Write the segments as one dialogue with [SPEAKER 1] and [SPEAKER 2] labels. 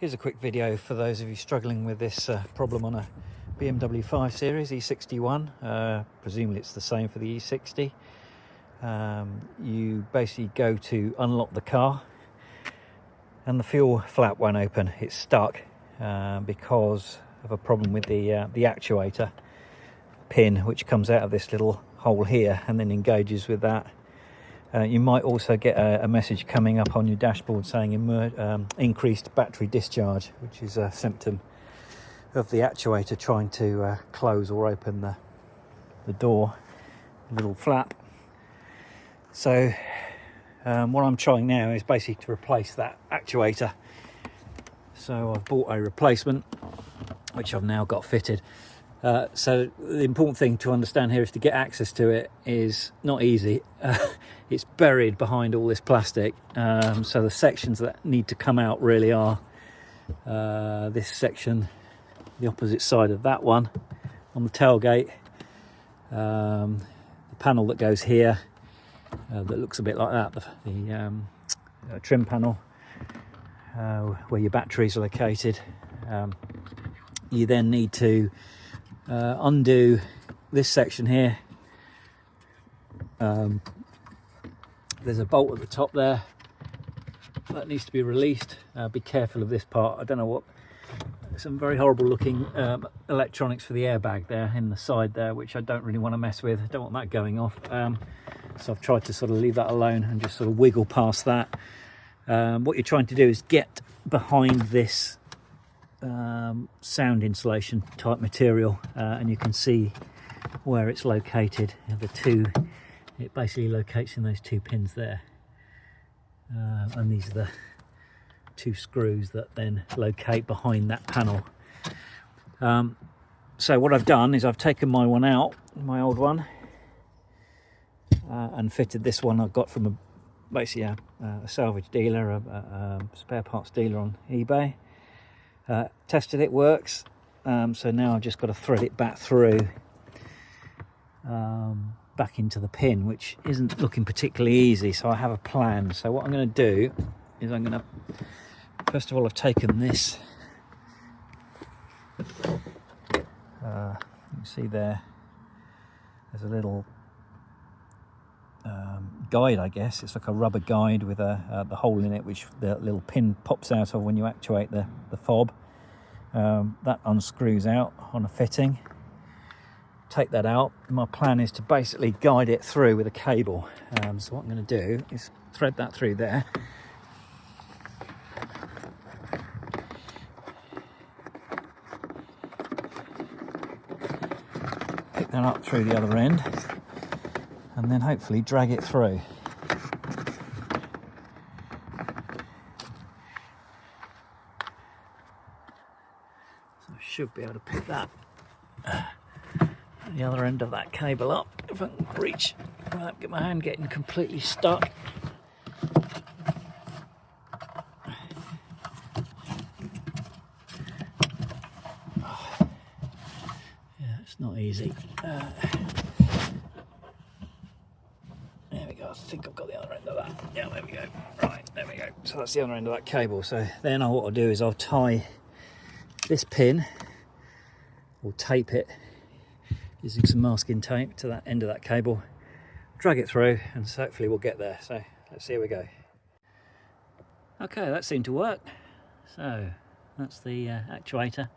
[SPEAKER 1] Here's a quick video for those of you struggling with this problem on a BMW 5 Series E61. Presumably it's the same for the E60. You basically go to unlock the car and the fuel flap won't open. It's stuck because of a problem with the actuator pin, which comes out of this little hole here and then engages with that. You might also get a message coming up on your dashboard saying increased battery discharge, which is a symptom of the actuator trying to close or open the door, the little flap. So what I'm trying now is basically to replace that actuator. So I've bought a replacement, which I've now got fitted. So the important thing to understand here is to get access to it is not easy. It's buried behind all this plastic. So the sections that need to come out really are this section, the opposite side of that one on the tailgate, the panel that goes here that looks a bit like that, the trim panel where your batteries are located. You then need to undo this section here. There's a bolt at the top there that needs to be released. Be careful of this part. I don't know what, some very horrible looking electronics for the airbag there in the side there, which I don't really want to mess with. I don't want that going off. So I've tried to sort of leave that alone and just sort of wiggle past that. What you're trying to do is get behind this sound insulation type material, and you can see where it's located. It basically locates in those two pins there, and these are the two screws that then locate behind that panel. So what I've done is I've taken my one out, my old one, and fitted this one I got from basically a salvage dealer, a spare parts dealer on eBay. Tested it, works. So now I've just got to thread it back through, back into the pin, which isn't looking particularly easy. So I have a plan. So what I'm going to do is I'm going to, first of all, I've taken this. You can see there's a little guide, I guess. It's like a rubber guide with the hole in it, which the little pin pops out of when you actuate the fob. That unscrews out on a fitting. Take that out. My plan is to basically guide it through with a cable. So what I'm going to do is thread that through there. Pick that up through the other end, and then hopefully drag it through. So I should be able to pick that the other end of that cable up if I can reach without get my hand getting completely stuck. Yeah, it's not easy. There we go. I think I've got the other end of that. Yeah, there we go. Right, there we go. So that's the other end of that cable. So then what I'll do is I'll tie this pin, or tape it using some masking tape to that end of that cable, drag it through, and so hopefully we'll get there. So let's see how we go. Okay, that seemed to work. So that's the actuator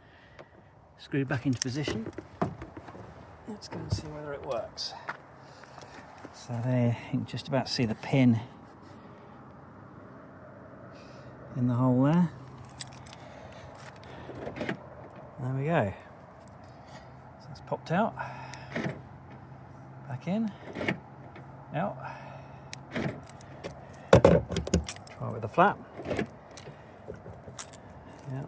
[SPEAKER 1] screwed back into position. Let's go and see whether it works. So there, you can just about see the pin in the hole there. There we go. So it's popped out, back in, out. Try it with the flap. Yeah,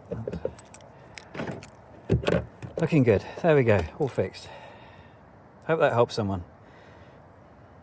[SPEAKER 1] looking good. There we go, all fixed. Hope that helps someone.